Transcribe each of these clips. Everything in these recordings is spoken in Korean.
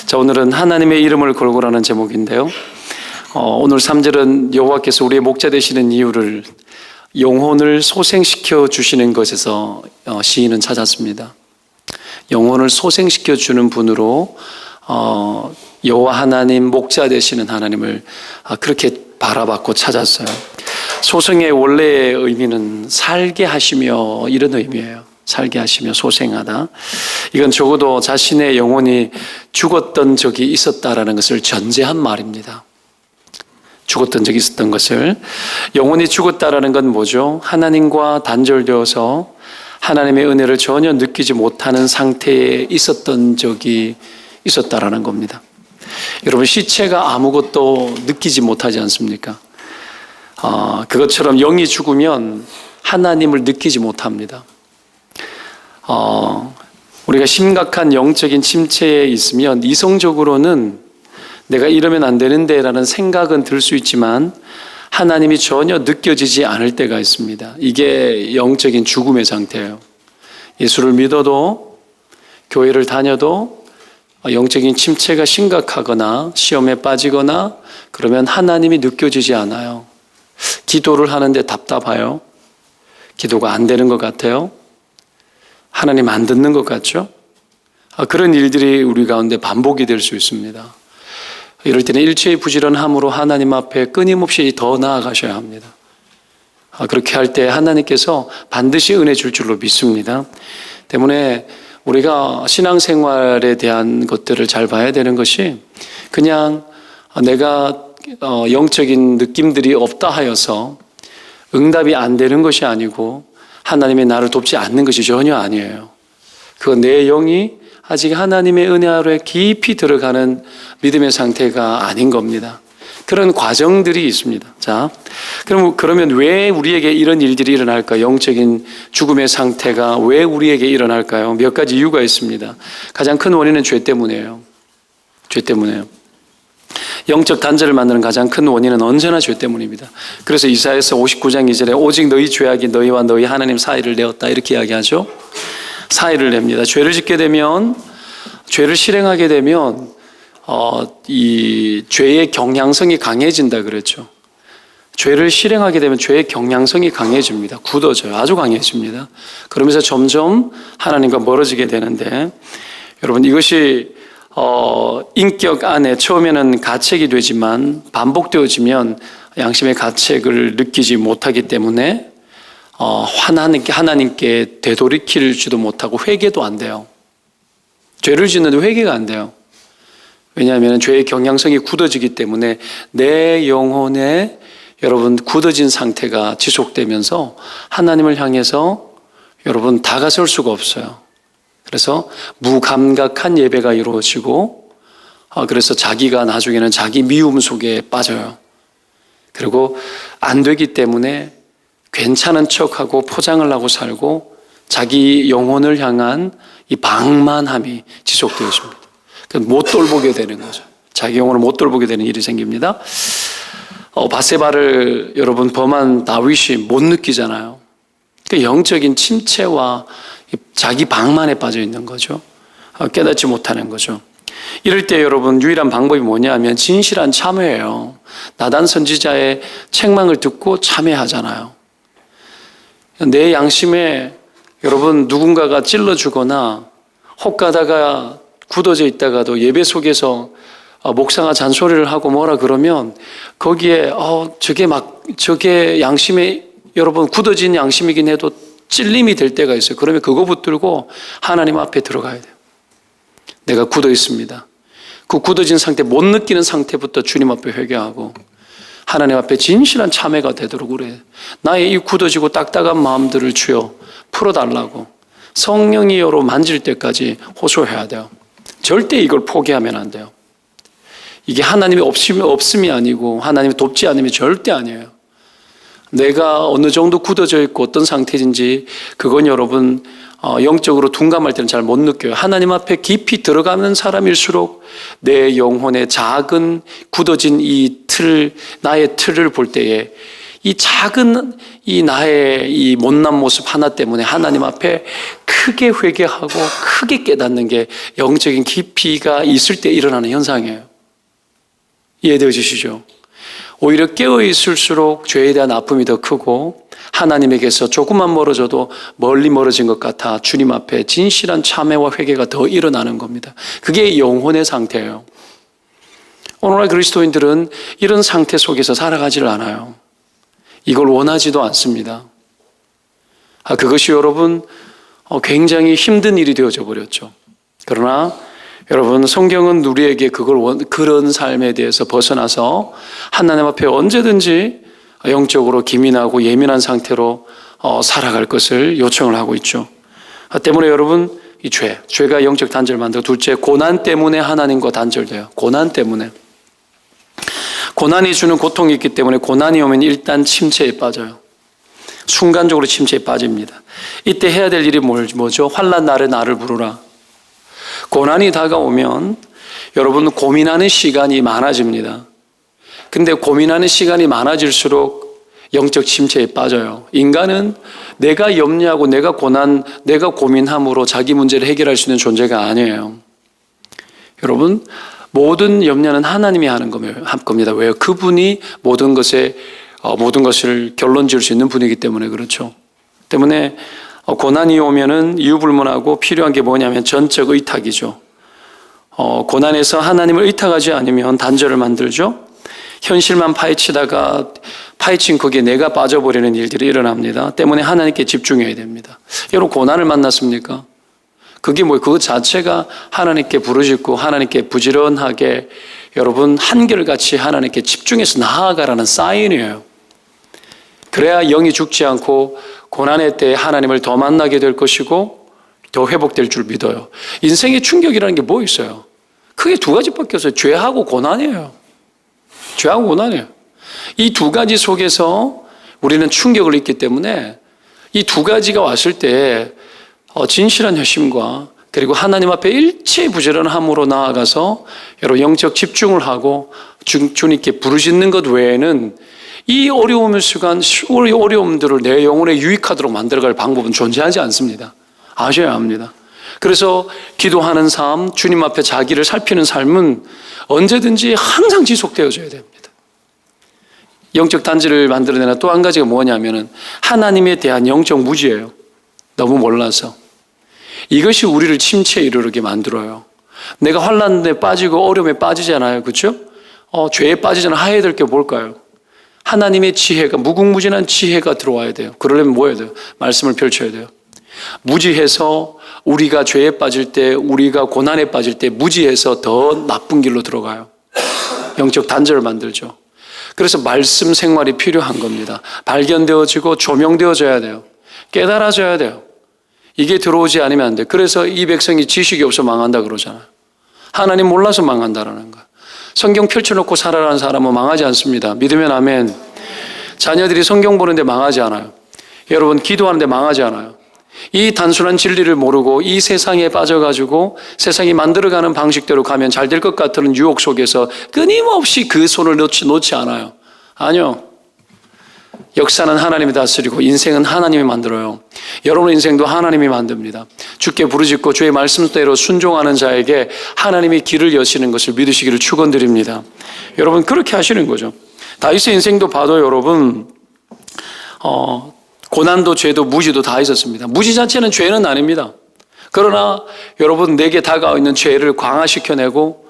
자, 오늘은 하나님의 이름을 걸고라는 제목인데요. 오늘 3절은 여호와께서 우리의 목자 되시는 이유를 영혼을 소생시켜 주시는 것에서 시인은 찾았습니다. 영혼을 소생시켜 주는 분으로 여호와 하나님 목자 되시는 하나님을 그렇게 바라봤고 찾았어요. 소생의 원래의 의미는 살게 하시며 이런 의미예요. 살게 하시며 소생하다. 이건 적어도 자신의 영혼이 죽었던 적이 있었다라는 것을 전제한 말입니다. 죽었던 적이 있었던 것을. 영혼이 죽었다라는 건 뭐죠? 하나님과 단절되어서 하나님의 은혜를 전혀 느끼지 못하는 상태에 있었던 적이 있었다라는 겁니다. 여러분, 시체가 아무것도 느끼지 못하지 않습니까? 그것처럼 영이 죽으면 하나님을 느끼지 못합니다. 우리가 심각한 영적인 침체에 있으면 이성적으로는 내가 이러면 안 되는데 라는 생각은 들 수 있지만 하나님이 전혀 느껴지지 않을 때가 있습니다. 이게 영적인 죽음의 상태예요. 예수를 믿어도 교회를 다녀도 영적인 침체가 심각하거나 시험에 빠지거나 그러면 하나님이 느껴지지 않아요. 기도를 하는데 답답해요. 기도가 안 되는 것 같아요. 하나님 안 듣는 것 같죠? 그런 일들이 우리 가운데 반복이 될 수 있습니다. 이럴 때는 일체의 부지런함으로 하나님 앞에 끊임없이 더 나아가셔야 합니다. 그렇게 할 때 하나님께서 반드시 은혜 줄 줄로 믿습니다. 때문에 우리가 신앙생활에 대한 것들을 잘 봐야 되는 것이 그냥 내가 영적인 느낌들이 없다 하여서 응답이 안 되는 것이 아니고 하나님이 나를 돕지 않는 것이 전혀 아니에요. 그건 내 영이 아직 하나님의 은혜 아래 깊이 들어가는 믿음의 상태가 아닌 겁니다. 그런 과정들이 있습니다. 자, 그러면 왜 우리에게 이런 일들이 일어날까요? 영적인 죽음의 상태가 왜 우리에게 일어날까요? 몇 가지 이유가 있습니다. 가장 큰 원인은 죄 때문이에요. 죄 때문이에요. 영적 단절을 만드는 가장 큰 원인은 언제나 죄 때문입니다. 그래서 이사야서 59장 2절에 오직 너희 죄악이 너희와 너희 하나님 사이를 내었다 이렇게 이야기하죠. 사이를 냅니다. 죄를 짓게 되면, 죄를 실행하게 되면 이 죄의 경향성이 강해진다 그랬죠. 죄를 실행하게 되면 죄의 경향성이 강해집니다. 굳어져요. 아주 강해집니다. 그러면서 점점 하나님과 멀어지게 되는데, 여러분, 이것이 인격 안에 처음에는 가책이 되지만 반복되어지면 양심의 가책을 느끼지 못하기 때문에 하나님께 되돌이킬지도 못하고 회개도 안 돼요. 죄를 짓는데 회개가 안 돼요. 왜냐하면 죄의 경향성이 굳어지기 때문에 내 영혼에 여러분 굳어진 상태가 지속되면서 하나님을 향해서 여러분 다가설 수가 없어요. 그래서 무감각한 예배가 이루어지고 그래서 자기가 나중에는 자기 미움 속에 빠져요. 그리고 안 되기 때문에 괜찮은 척하고 포장을 하고 살고 자기 영혼을 향한 이 방만함이 지속되어집니다. 못 돌보게 되는 거죠. 자기 영혼을 못 돌보게 되는 일이 생깁니다. 바세바를 여러분 범한 다윗이 못 느끼잖아요. 영적인 침체와 자기 방만에 빠져 있는 거죠. 깨닫지 못하는 거죠. 이럴 때 여러분 유일한 방법이 뭐냐면 진실한 참회예요. 나단 선지자의 책망을 듣고 참회하잖아요. 내 양심에 여러분 누군가가 찔러주거나 혹가다가 굳어져 있다가도 예배 속에서 목사가 잔소리를 하고 뭐라 그러면 거기에 저게 양심에 여러분 굳어진 양심이긴 해도 찔림이 될 때가 있어요. 그러면 그거 붙들고 하나님 앞에 들어가야 돼요. 내가 굳어 있습니다. 그 굳어진 상태, 못 느끼는 상태부터 주님 앞에 회개하고 하나님 앞에 진실한 참회가 되도록 그래. 나의 이 굳어지고 딱딱한 마음들을 주여 풀어달라고 성령이 여로 만질 때까지 호소해야 돼요. 절대 이걸 포기하면 안 돼요. 이게 하나님이 없음이 아니고 하나님이 돕지 않으면 절대 아니에요. 내가 어느 정도 굳어져 있고 어떤 상태인지 그건 여러분 영적으로 둔감할 때는 잘 못 느껴요. 하나님 앞에 깊이 들어가는 사람일수록 내 영혼의 작은 굳어진 이 틀, 나의 틀을 볼 때에 이 작은 이 나의 이 못난 모습 하나 때문에 하나님 앞에 크게 회개하고 크게 깨닫는 게 영적인 깊이가 있을 때 일어나는 현상이에요. 이해되시죠? 오히려 깨어 있을수록 죄에 대한 아픔이 더 크고 하나님에게서 조금만 멀어져도 멀리 멀어진 것 같아 주님 앞에 진실한 참회와 회개가 더 일어나는 겁니다. 그게 영혼의 상태예요. 오늘날 그리스도인들은 이런 상태 속에서 살아가지를 않아요. 이걸 원하지도 않습니다. 그것이 여러분 굉장히 힘든 일이 되어져 버렸죠. 그러나 여러분, 성경은 우리에게 그런 삶에 대해서 벗어나서 하나님 앞에 언제든지 영적으로 기민하고 예민한 상태로 살아갈 것을 요청을 하고 있죠. 때문에 여러분, 이 죄가 영적 단절을 만들고, 둘째, 고난 때문에 하나님과 단절돼요. 고난 때문에. 고난이 주는 고통이 있기 때문에 고난이 오면 일단 침체에 빠져요. 순간적으로 침체에 빠집니다. 이때 해야 될 일이 뭐죠? 환난 날에 나를 부르라. 고난이 다가오면 여러분 고민하는 시간이 많아집니다. 근데 고민하는 시간이 많아질수록 영적 침체에 빠져요. 인간은 내가 염려하고 내가 고민함으로 자기 문제를 해결할 수 있는 존재가 아니에요. 여러분, 모든 염려는 하나님이 하는 겁니다. 왜요? 그분이 모든 것을 결론 지을 수 있는 분이기 때문에 그렇죠. 때문에 고난이 오면은 이유불문하고 필요한 게 뭐냐면 전적 의탁이죠. 고난에서 하나님을 의탁하지 않으면 단절을 만들죠. 현실만 파헤친 거기에 내가 빠져버리는 일들이 일어납니다. 때문에 하나님께 집중해야 됩니다. 여러분, 고난을 만났습니까? 그게 그것 자체가 하나님께 부르짖고 하나님께 부지런하게 여러분 한결같이 하나님께 집중해서 나아가라는 사인이에요. 그래야 영이 죽지 않고 고난의 때에 하나님을 더 만나게 될 것이고 더 회복될 줄 믿어요. 인생의 충격이라는 게 뭐 있어요? 크게 두 가지밖에 없어요. 죄하고 고난이에요. 죄하고 고난이에요. 이 두 가지 속에서 우리는 충격을 입기 때문에 이 두 가지가 왔을 때 진실한 열심과 그리고 하나님 앞에 일체부지런함으로 나아가서 여러분 영적 집중을 하고 주님께 부르짖는 것 외에는 이 어려움들을 내 영혼에 유익하도록 만들어갈 방법은 존재하지 않습니다. 아셔야 합니다. 그래서 기도하는 삶, 주님 앞에 자기를 살피는 삶은 언제든지 항상 지속되어져야 됩니다. 영적 단지를 만들어내는 또 한 가지가 뭐냐면은 하나님에 대한 영적 무지예요. 너무 몰라서. 이것이 우리를 침체에 이르게 만들어요. 내가 환난에 빠지고 어려움에 빠지잖아요. 그렇죠? 죄에 빠지잖아요. 해야 될 게 뭘까요? 하나님의 지혜가, 무궁무진한 지혜가 들어와야 돼요. 그러려면 뭐 해야 돼요? 말씀을 펼쳐야 돼요. 무지해서 우리가 죄에 빠질 때, 우리가 고난에 빠질 때 무지해서 더 나쁜 길로 들어가요. 영적 단절을 만들죠. 그래서 말씀 생활이 필요한 겁니다. 발견되어지고 조명되어져야 돼요. 깨달아져야 돼요. 이게 들어오지 않으면 안 돼요. 그래서 이 백성이 지식이 없어 망한다 그러잖아요. 하나님 몰라서 망한다라는 거예요. 성경 펼쳐놓고 살아라는 사람은 망하지 않습니다. 믿으면 아멘. 자녀들이 성경 보는데 망하지 않아요. 여러분, 기도하는데 망하지 않아요. 이 단순한 진리를 모르고 이 세상에 빠져가지고 세상이 만들어가는 방식대로 가면 잘 될 것 같은 유혹 속에서 끊임없이 그 손을 놓지 않아요. 아니요. 역사는 하나님이 다스리고 인생은 하나님이 만들어요. 여러분의 인생도 하나님이 만듭니다. 주께 부르짖고 주의 말씀대로 순종하는 자에게 하나님이 길을 여시는 것을 믿으시기를 축원드립니다. 여러분, 그렇게 하시는 거죠. 다윗의 인생도 봐도 여러분 고난도 죄도 무지도 다 있었습니다. 무지 자체는 죄는 아닙니다. 그러나 여러분, 내게 다가와 있는 죄를 강화시켜내고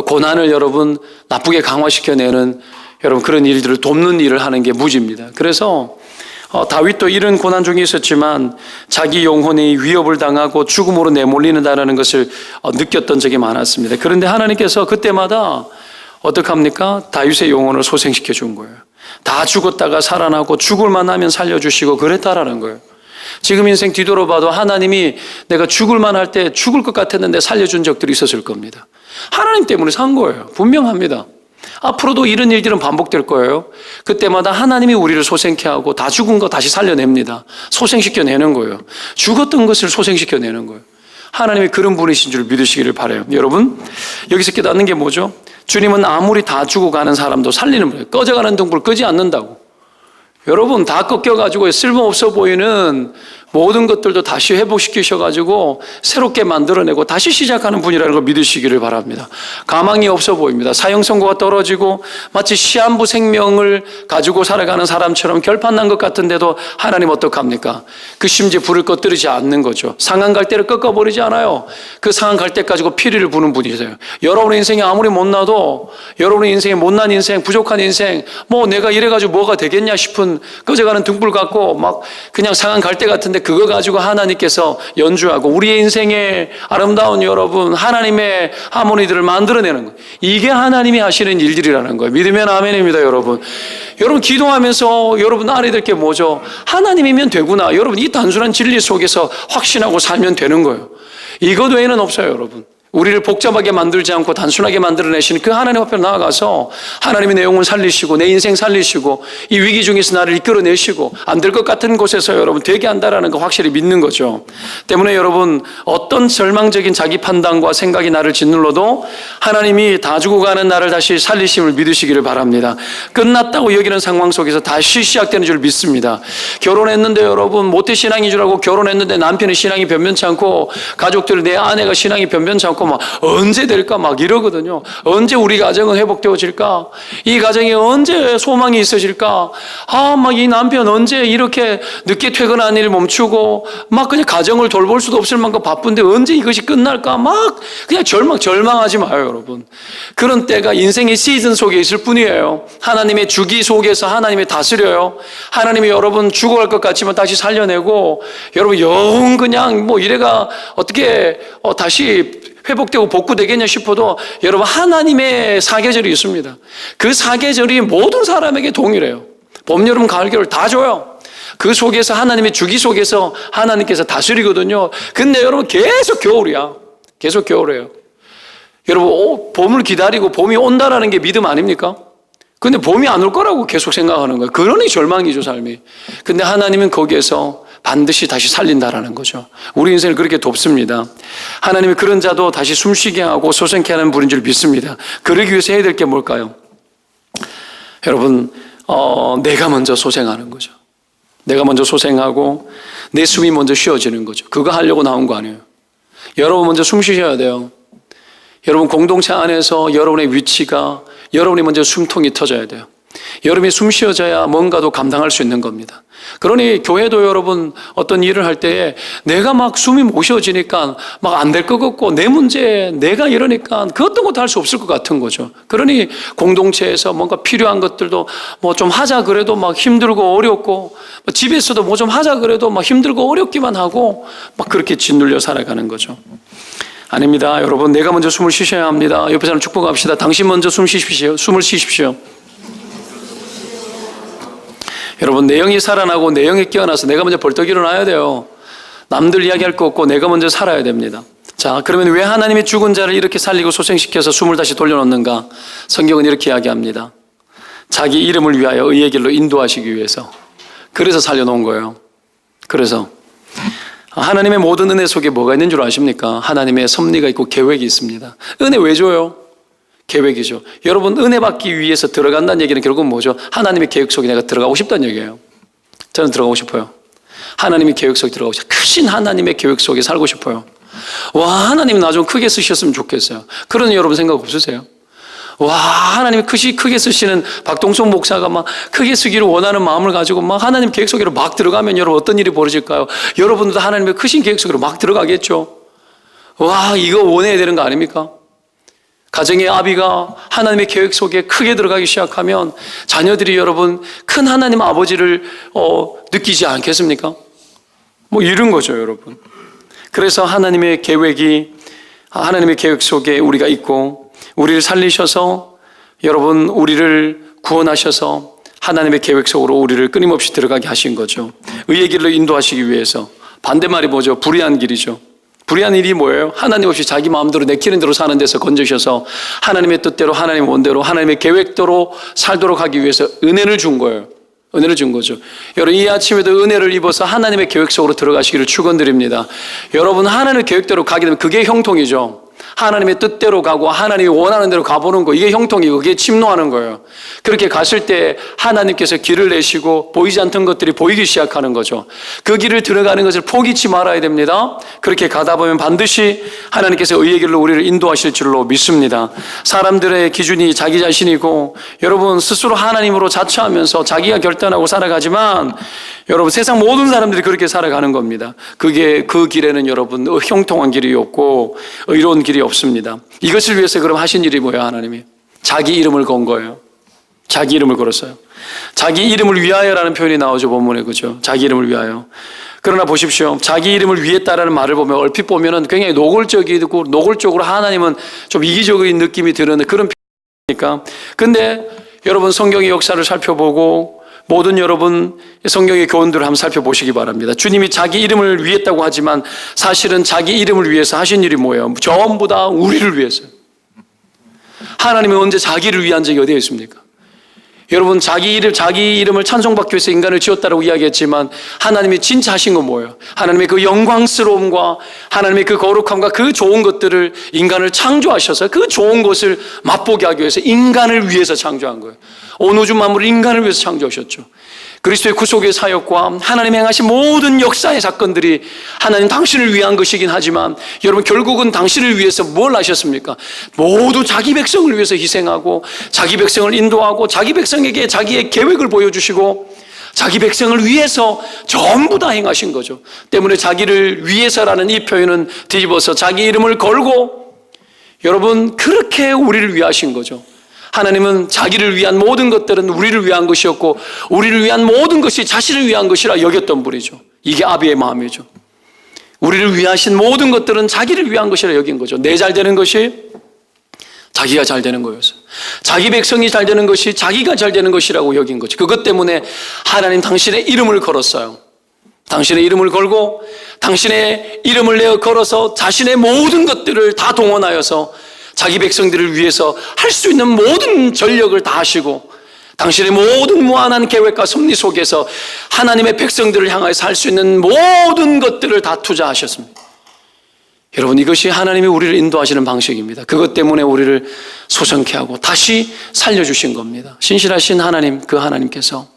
고난을 여러분 나쁘게 강화시켜내는 여러분 그런 일들을 돕는 일을 하는 게 무지입니다. 그래서 다윗도 이런 고난 중에 있었지만 자기 영혼이 위협을 당하고 죽음으로 내몰리는다는 것을 느꼈던 적이 많았습니다. 그런데 하나님께서 그때마다 어떻게 합니까? 다윗의 영혼을 소생시켜 준 거예요. 다 죽었다가 살아나고 죽을 만하면 살려주시고 그랬다라는 거예요. 지금 인생 뒤돌아봐도 하나님이 내가 죽을 만할 때 죽을 것 같았는데 살려준 적들이 있었을 겁니다. 하나님 때문에 산 거예요. 분명합니다. 앞으로도 이런 일들은 반복될 거예요. 그때마다 하나님이 우리를 소생케 하고 다 죽은 거 다시 살려냅니다. 소생시켜내는 거예요. 죽었던 것을 소생시켜내는 거예요. 하나님이 그런 분이신 줄 믿으시기를 바라요. 여러분, 여기서 깨닫는 게 뭐죠? 주님은 아무리 다 죽어가는 사람도 살리는 분이에요. 꺼져가는 등불 끄지 않는다고. 여러분 다 꺾여가지고 쓸모없어 보이는 모든 것들도 다시 회복시키셔가지고 새롭게 만들어내고 다시 시작하는 분이라는 걸 믿으시기를 바랍니다. 가망이 없어 보입니다. 사형선고가 떨어지고 마치 시한부 생명을 가지고 살아가는 사람처럼 결판난 것 같은데도 하나님 어떡합니까? 그 심지에 불을 꺼뜨리지 않는 거죠. 상한 갈대를 꺾어버리지 않아요. 그 상한 갈대 가지고 피리를 부는 분이세요. 여러분의 인생이 아무리 못나도 여러분의 인생이 못난 인생, 부족한 인생, 뭐 내가 이래가지고 뭐가 되겠냐 싶은 꺼져가는 등불 갖고 막 그냥 상한 갈대 같은데 그거 가지고 하나님께서 연주하고 우리의 인생의 아름다운 여러분 하나님의 하모니들을 만들어내는 거예요. 이게 하나님이 하시는 일들이라는 거예요. 믿으면 아멘입니다. 여러분 기도하면서 여러분 알아야 될 게 뭐죠? 하나님이면 되구나. 여러분 이 단순한 진리 속에서 확신하고 살면 되는 거예요. 이것 외에는 없어요. 여러분 우리를 복잡하게 만들지 않고 단순하게 만들어내시는 그 하나님 앞에 나아가서 하나님의 내용을 살리시고 내 인생 살리시고 이 위기 중에서 나를 이끌어내시고 안 될 것 같은 곳에서 여러분 되게 한다라는 거 확실히 믿는 거죠. 때문에 여러분 어떤 절망적인 자기 판단과 생각이 나를 짓눌러도 하나님이 다 죽어가는 나를 다시 살리심을 믿으시기를 바랍니다. 끝났다고 여기는 상황 속에서 다시 시작되는 줄 믿습니다. 결혼했는데 여러분 모태신앙인 줄 알고 결혼했는데 남편의 신앙이 변변치 않고 가족들 내 아내가 신앙이 변변치 않고 막 언제 될까 막 이러거든요. 언제 우리 가정은 회복되어질까? 이 가정에 언제 소망이 있어질까? 막 이 남편 언제 이렇게 늦게 퇴근하는 일 멈추고 막 그냥 가정을 돌볼 수도 없을 만큼 바쁜데 언제 이것이 끝날까? 막 그냥 절망하지 마요, 여러분. 그런 때가 인생의 시즌 속에 있을 뿐이에요. 하나님의 주기 속에서 하나님이 다스려요. 하나님이 여러분 죽어갈 것 같지만 다시 살려내고 여러분 영 그냥 뭐 이래가 어떻게 다시 회복되고 복구되겠냐 싶어도 여러분 하나님의 사계절이 있습니다. 그 사계절이 모든 사람에게 동일해요. 봄, 여름, 가을, 겨울 다 줘요. 그 속에서 하나님의 주기 속에서 하나님께서 다스리거든요. 근데 여러분 계속 겨울이야. 계속 겨울이에요. 여러분 봄을 기다리고 봄이 온다라는 게 믿음 아닙니까? 근데 봄이 안 올 거라고 계속 생각하는 거예요. 그러니 절망이죠, 삶이. 근데 하나님은 거기에서 반드시 다시 살린다라는 거죠. 우리 인생을 그렇게 돕습니다. 하나님이 그런 자도 다시 숨쉬게 하고 소생케 하는 분인 줄 믿습니다. 그러기 위해서 해야 될 게 뭘까요? 여러분 내가 먼저 소생하는 거죠. 내가 먼저 소생하고 내 숨이 먼저 쉬어지는 거죠. 그거 하려고 나온 거 아니에요. 여러분 먼저 숨 쉬셔야 돼요. 여러분 공동체 안에서 여러분의 위치가 여러분이 먼저 숨통이 터져야 돼요. 여러분이 숨 쉬어져야 뭔가도 감당할 수 있는 겁니다. 그러니 교회도 여러분 어떤 일을 할 때에 내가 막 숨이 못 쉬어지니까 막 안 될 것 같고 내 문제 내가 이러니까 그 어떤 것도 할 수 없을 것 같은 거죠. 그러니 공동체에서 뭔가 필요한 것들도 뭐 좀 하자 그래도 막 힘들고 어렵고 집에서도 뭐 좀 하자 그래도 막 힘들고 어렵기만 하고 막 그렇게 짓눌려 살아가는 거죠. 아닙니다. 여러분 내가 먼저 숨을 쉬셔야 합니다. 옆에 사람 축복합시다. 당신 먼저 숨을 쉬십시오. 여러분 내 영이 살아나고 내 영이 깨어나서 내가 먼저 벌떡 일어나야 돼요. 남들 이야기할 거 없고 내가 먼저 살아야 됩니다. 자, 그러면 왜 하나님이 죽은 자를 이렇게 살리고 소생시켜서 숨을 다시 돌려놓는가? 성경은 이렇게 이야기합니다. 자기 이름을 위하여 의의 길로 인도하시기 위해서. 그래서 살려놓은 거예요. 그래서 하나님의 모든 은혜 속에 뭐가 있는 줄 아십니까? 하나님의 섭리가 있고 계획이 있습니다. 은혜 왜 줘요? 계획이죠. 여러분 은혜 받기 위해서 들어간다는 얘기는 결국은 뭐죠? 하나님의 계획 속에 내가 들어가고 싶다는 얘기예요. 저는 들어가고 싶어요. 하나님의 계획 속에 들어가고 싶어요. 크신 하나님의 계획 속에 살고 싶어요. 와, 하나님 나 좀 크게 쓰셨으면 좋겠어요. 그런 여러분 생각 없으세요? 와, 하나님이 크게 쓰시는 박동성 목사가 막 크게 쓰기를 원하는 마음을 가지고 막 하나님 계획 속으로 막 들어가면 여러분 어떤 일이 벌어질까요? 여러분들도 하나님의 크신 계획 속으로 막 들어가겠죠. 와, 이거 원해야 되는 거 아닙니까? 가정의 아비가 하나님의 계획 속에 크게 들어가기 시작하면 자녀들이 여러분 큰 하나님 아버지를 느끼지 않겠습니까? 뭐 이런 거죠, 여러분. 그래서 하나님의 계획 속에 우리가 있고 우리를 살리셔서 여러분 우리를 구원하셔서 하나님의 계획 속으로 우리를 끊임없이 들어가게 하신 거죠. 의의 길로 인도하시기 위해서. 반대말이 뭐죠? 불의한 길이죠. 불의한 일이 뭐예요? 하나님 없이 자기 마음대로 내키는 대로 사는 데서 건져셔서 하나님의 뜻대로 하나님의 원대로 하나님의 계획대로 살도록 하기 위해서 은혜를 준 거예요. 은혜를 준 거죠. 여러분 이 아침에도 은혜를 입어서 하나님의 계획 속으로 들어가시기를 축원드립니다. 여러분 하나님의 계획대로 가게 되면 그게 형통이죠. 하나님의 뜻대로 가고 하나님이 원하는 대로 가보는 거, 이게 형통이고 그게 침노하는 거예요. 그렇게 갔을 때 하나님께서 길을 내시고 보이지 않던 것들이 보이기 시작하는 거죠. 그 길을 들어가는 것을 포기치 말아야 됩니다. 그렇게 가다 보면 반드시 하나님께서 의의 길로 우리를 인도하실 줄로 믿습니다. 사람들의 기준이 자기 자신이고 여러분 스스로 하나님으로 자처하면서 자기가 결단하고 살아가지만 여러분 세상 모든 사람들이 그렇게 살아가는 겁니다. 그게 그 길에는 여러분 형통한 길이 없고 의로운 길이 없습니다. 이것을 위해서 그럼 하신 일이 뭐예요? 하나님이 자기 이름을 건 거예요. 자기 이름을 걸었어요. 자기 이름을 위하여라는 표현이 나오죠, 본문에. 그죠? 자기 이름을 위하여. 그러나 보십시오. 자기 이름을 위했다라는 말을 보면 얼핏 보면은 굉장히 노골적으로 하나님은 좀 이기적인 느낌이 드는 그런 표현이니까. 근데 여러분 성경의 역사를 살펴보고 모든 여러분 성경의 교훈들을 한번 살펴보시기 바랍니다. 주님이 자기 이름을 위했다고 하지만 사실은 자기 이름을 위해서 하신 일이 뭐예요? 전부 다 우리를 위해서요. 하나님이 언제 자기를 위한 적이 어디에 있습니까? 여러분 자기 이름을 찬송받기 위해서 인간을 지었다라고 이야기했지만 하나님이 진짜 하신 건 뭐예요? 하나님의 그 영광스러움과 하나님의 그 거룩함과 그 좋은 것들을 인간을 창조하셔서 그 좋은 것을 맛보게 하기 위해서 인간을 위해서 창조한 거예요. 온 우주 만물을 인간을 위해서 창조하셨죠. 그리스도의 구속의 사역과 하나님이 행하신 모든 역사의 사건들이 하나님 당신을 위한 것이긴 하지만 여러분 결국은 당신을 위해서 뭘 하셨습니까? 모두 자기 백성을 위해서 희생하고 자기 백성을 인도하고 자기 백성에게 자기의 계획을 보여주시고 자기 백성을 위해서 전부 다 행하신 거죠. 때문에 자기를 위해서라는 이 표현은 뒤집어서 자기 이름을 걸고 여러분 그렇게 우리를 위하신 거죠. 하나님은 자기를 위한 모든 것들은 우리를 위한 것이었고 우리를 위한 모든 것이 자신을 위한 것이라 여겼던 분이죠. 이게 아비의 마음이죠. 우리를 위하신 모든 것들은 자기를 위한 것이라 여긴 거죠. 내 잘 되는 것이 자기가 잘 되는 거였어요. 자기 백성이 잘 되는 것이 자기가 잘 되는 것이라고 여긴 거죠. 그것 때문에 하나님 당신의 이름을 걸었어요. 당신의 이름을 걸고 당신의 이름을 내어 걸어서 자신의 모든 것들을 다 동원하여서 자기 백성들을 위해서 할 수 있는 모든 전력을 다 하시고 당신의 모든 무한한 계획과 섭리 속에서 하나님의 백성들을 향하여서 할 수 있는 모든 것들을 다 투자하셨습니다. 여러분 이것이 하나님이 우리를 인도하시는 방식입니다. 그것 때문에 우리를 소성케 하고 다시 살려주신 겁니다. 신실하신 하나님, 그 하나님께서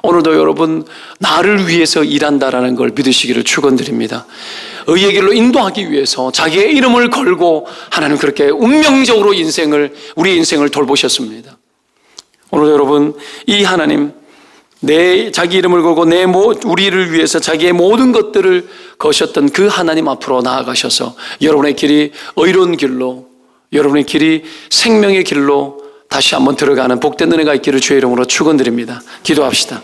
오늘도 여러분 나를 위해서 일한다라는 걸 믿으시기를 축원드립니다. 의의 길로 인도하기 위해서 자기의 이름을 걸고 하나님 그렇게 운명적으로 우리 인생을 돌보셨습니다. 오늘도 여러분 이 하나님 자기 이름을 걸고 우리를 위해서 자기의 모든 것들을 거셨던 그 하나님 앞으로 나아가셔서 여러분의 길이 의로운 길로 여러분의 길이 생명의 길로 다시 한번 들어가는 복된 은혜가 있기를 주의 이름으로 축원드립니다. 기도합시다.